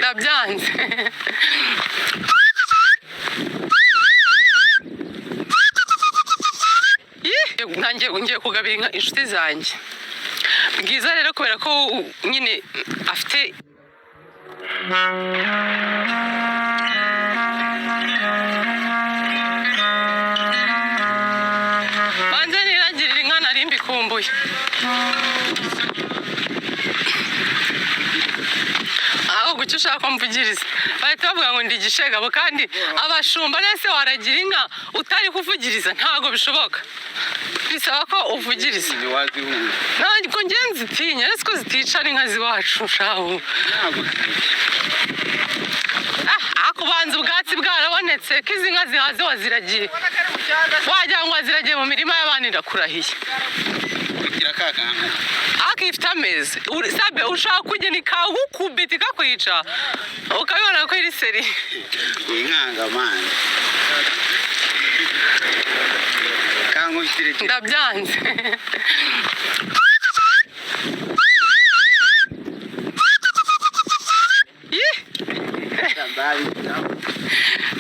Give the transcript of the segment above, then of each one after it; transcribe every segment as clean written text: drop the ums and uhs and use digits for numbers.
ndabyanze ngiye kugabira inka inshuti zanjye bwiza rero kubera ko nyine afite banze nirangirira inka nari mbikumbuye aho gucyo ushaka mvugiriza bahita bavuga ngo ndi igishegabo kandi abashumba nese waragira inka utari kuvugiriza ntago bishoboka bisaba ko uvugiriza ntabwo ngenzi zitinya ariko ko zitica n'inka ziwacu shaho akubanza ubwatsi bwarabonetse ko izi nka zihaze waziragiye wagira ngo waziragiye mu mirima y'abandi ndakurahiye akifite amezi sabe ushaka kugena ikagukubita ikakwica ukabibona ko iri seri inkangamana ndabyanze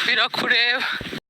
birakureba